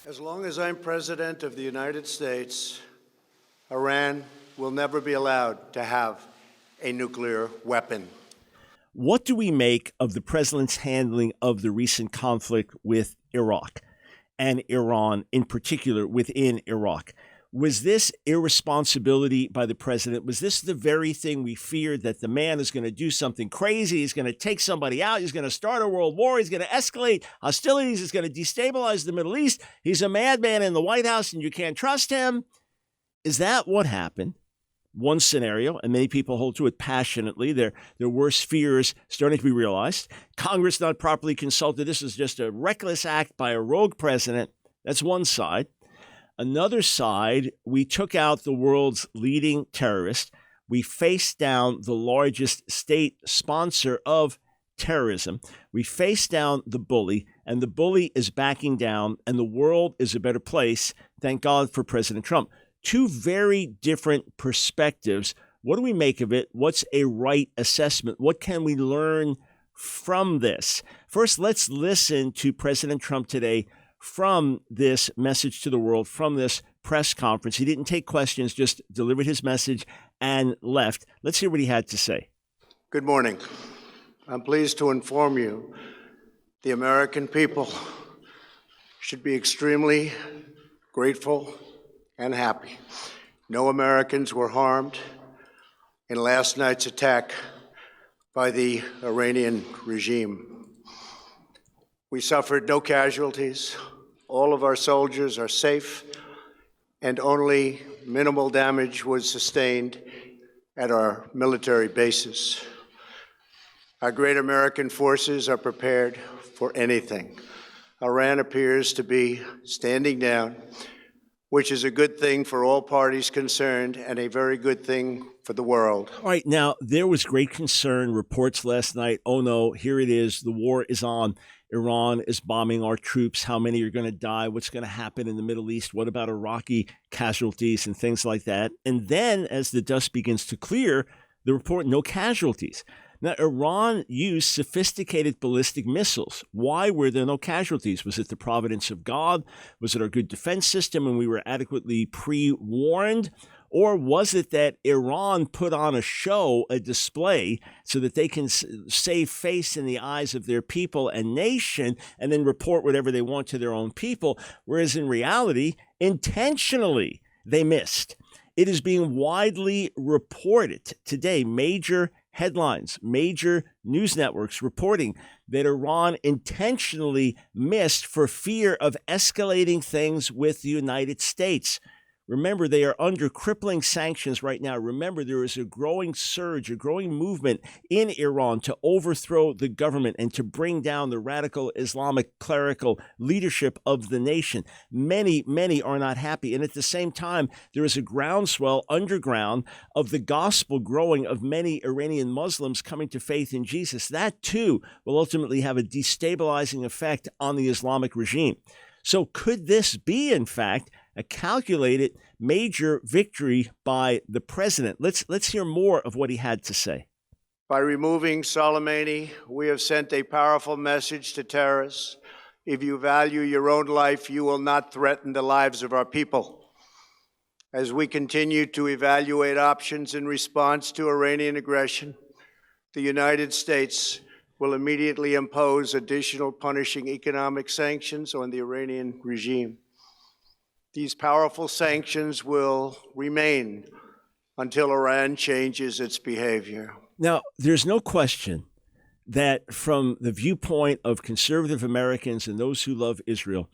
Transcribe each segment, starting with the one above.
As long as I'm President of the United States, Iran will never be allowed to have a nuclear weapon. What do we make of the president's handling of the recent conflict with Iraq and Iran, in particular within Iraq? Was this irresponsibility by the president? Was this the very thing we feared, that the man is going to do something crazy? He's going to take somebody out. He's going to start a world war. He's going to escalate hostilities. He's going to destabilize the Middle East. He's a madman in the White House and you can't trust him. Is that what happened? One scenario, and many people hold to it passionately. Their worst fears starting to be realized. Congress not properly consulted. This is just a reckless act by a rogue president. That's one side. Another side, we took out the world's leading terrorist. We faced down the largest state sponsor of terrorism. We faced down the bully, and the bully is backing down, and the world is a better place. Thank God for President Trump. Two very different perspectives. What do we make of it? What's a right assessment? What can we learn from this? First, let's listen to President Trump today from this message to the world, from this press conference. He didn't take questions, just delivered his message and left. Let's hear what he had to say. Good morning. I'm pleased to inform you the American people should be extremely grateful and happy. No Americans were harmed in last night's attack by the Iranian regime. We suffered no casualties. All of our soldiers are safe, and only minimal damage was sustained at our military bases. Our great American forces are prepared for anything. Iran appears to be standing down, which is a good thing for all parties concerned and a very good thing for the world. All right, now, there was great concern, reports last night. Oh no, here it is. The war is on. Iran is bombing our troops. How many are going to die? What's going to happen in the Middle East? What about Iraqi casualties and things like that? And then as the dust begins to clear, the report, no casualties. Now, Iran used sophisticated ballistic missiles. Why were there no casualties? Was it the providence of God? Was it our good defense system and we were adequately pre-warned? Or was it that Iran put on a show, a display, so that they can save face in the eyes of their people and nation and then report whatever they want to their own people, whereas in reality, intentionally, they missed? It is being widely reported today, major headlines, major news networks reporting that Iran intentionally missed for fear of escalating things with the United States. Remember, they are under crippling sanctions right now. Remember, there is a growing surge, a growing movement in Iran to overthrow the government and to bring down the radical Islamic clerical leadership of the nation. Many, many are not happy. And at the same time, there is a groundswell underground of the gospel growing of many Iranian Muslims coming to faith in Jesus. That, too, will ultimately have a destabilizing effect on the Islamic regime. So could this be, in fact, a calculated major victory by the president? Let's hear more of what he had to say. By removing Soleimani, we have sent a powerful message to terrorists. If you value your own life, you will not threaten the lives of our people. As we continue to evaluate options in response to Iranian aggression, the United States will immediately impose additional punishing economic sanctions on the Iranian regime. These powerful sanctions will remain until Iran changes its behavior. Now, there's no question that from the viewpoint of conservative Americans and those who love Israel,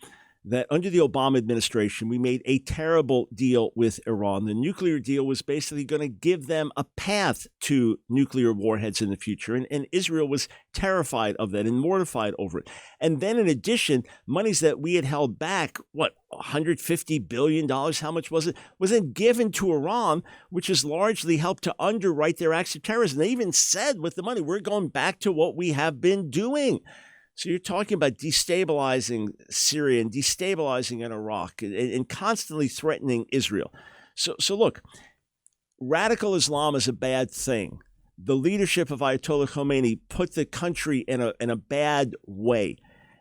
that under the Obama administration, we made a terrible deal with Iran. The nuclear deal was basically going to give them a path to nuclear warheads in the future. And Israel was terrified of that and mortified over it. And then in addition, monies that we had held back, $150 billion, how much was it, was then given to Iran, which has largely helped to underwrite their acts of terrorism. They even said with the money, we're going back to what we have been doing. So you're talking about destabilizing Syria and destabilizing in Iraq and constantly threatening Israel. So look, radical Islam is a bad thing. The leadership of Ayatollah Khomeini put the country in a bad way.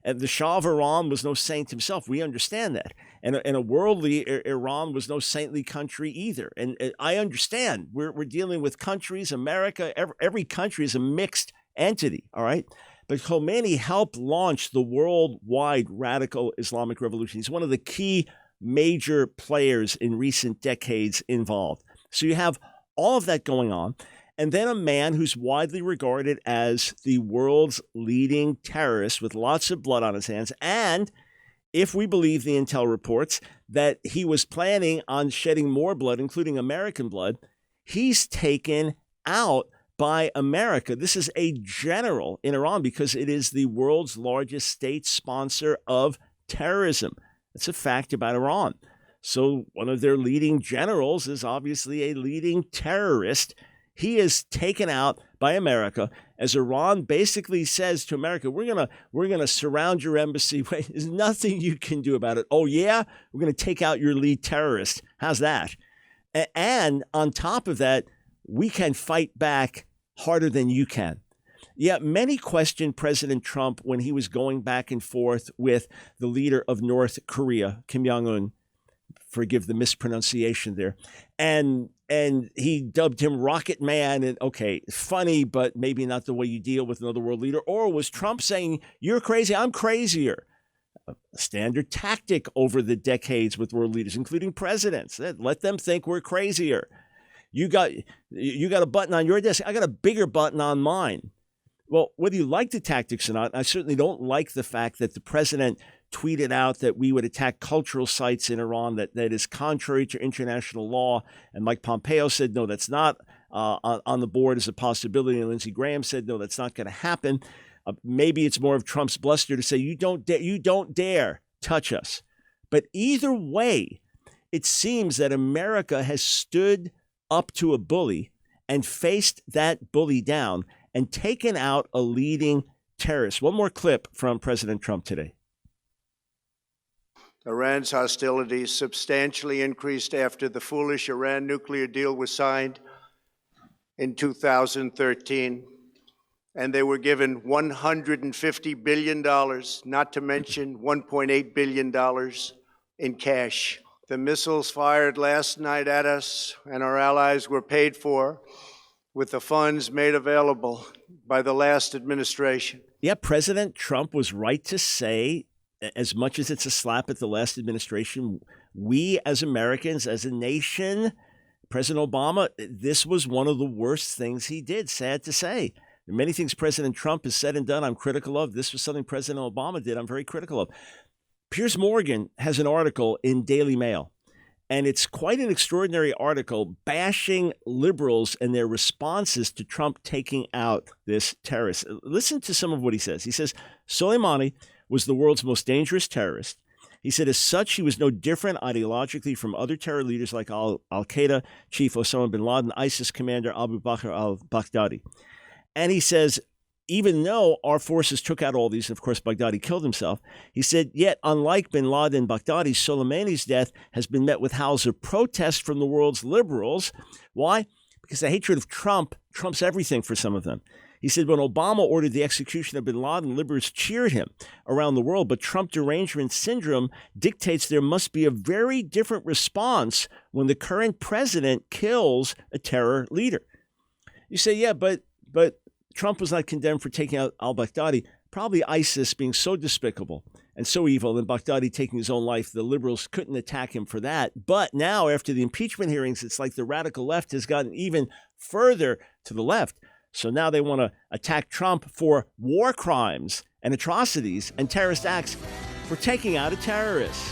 And the Shah of Iran was no saint himself. We understand that. And a worldly Iran was no saintly country either. And I understand we're dealing with countries, America, every country is a mixed entity, all right? But Khomeini helped launch the worldwide radical Islamic revolution. He's one of the key major players in recent decades involved. So you have all of that going on. And then a man who's widely regarded as the world's leading terrorist with lots of blood on his hands. And if we believe the intel reports that he was planning on shedding more blood, including American blood, he's taken out by America. This is a general in Iran because it is the world's largest state sponsor of terrorism. That's a fact about Iran. So one of their leading generals is obviously a leading terrorist. He is taken out by America as Iran basically says to America, we're gonna surround your embassy. There's nothing you can do about it. Oh yeah, we're gonna take out your lead terrorist. How's that? And on top of that, we can fight back harder than you can. Yeah, many questioned President Trump when he was going back and forth with the leader of North Korea, Kim Jong-un. Forgive the mispronunciation there. And he dubbed him Rocket Man. And okay, funny, but maybe not the way you deal with another world leader. Or was Trump saying, you're crazy, I'm crazier? A standard tactic over the decades with world leaders, including presidents. Let them think we're crazier. You got a button on your desk. I got a bigger button on mine. Well, whether you like the tactics or not, I certainly don't like the fact that the president tweeted out that we would attack cultural sites in Iran that is contrary to international law. And Mike Pompeo said, no, that's not on the board as a possibility. And Lindsey Graham said, no, that's not going to happen. Maybe it's more of Trump's bluster to say, you don't dare touch us. But either way, it seems that America has stood up to a bully and faced that bully down and taken out a leading terrorist. One more clip from President Trump today. Iran's hostilities substantially increased after the foolish Iran nuclear deal was signed in 2013, and they were given $150 billion, not to mention $1.8 billion in cash. The missiles fired last night at us and our allies were paid for with the funds made available by the last administration. Yeah, President Trump was right to say, as much as it's a slap at the last administration, we as Americans, as a nation, President Obama, this was one of the worst things he did, sad to say. Many things President Trump has said and done I'm critical of. This was something President Obama did I'm very critical of. Piers Morgan has an article in Daily Mail, and it's quite an extraordinary article bashing liberals and their responses to Trump taking out this terrorist. Listen to some of what he says. He says, Soleimani was the world's most dangerous terrorist. He said, as such, he was no different ideologically from other terror leaders like Al-Qaeda chief Osama bin Laden, ISIS commander Abu Bakr al-Baghdadi. And he says, even though our forces took out all these, and of course, Baghdadi killed himself, he said, yet unlike bin Laden and Baghdadi, Soleimani's death has been met with howls of protest from the world's liberals. Why? Because the hatred of Trump trumps everything for some of them. He said, when Obama ordered the execution of bin Laden, liberals cheered him around the world, but Trump derangement syndrome dictates there must be a very different response when the current president kills a terror leader. You say, yeah, but Trump was not condemned for taking out al-Baghdadi. Probably ISIS being so despicable and so evil and Baghdadi taking his own life, the liberals couldn't attack him for that. But now, after the impeachment hearings, it's like the radical left has gotten even further to the left. So now they want to attack Trump for war crimes and atrocities and terrorist acts for taking out a terrorist.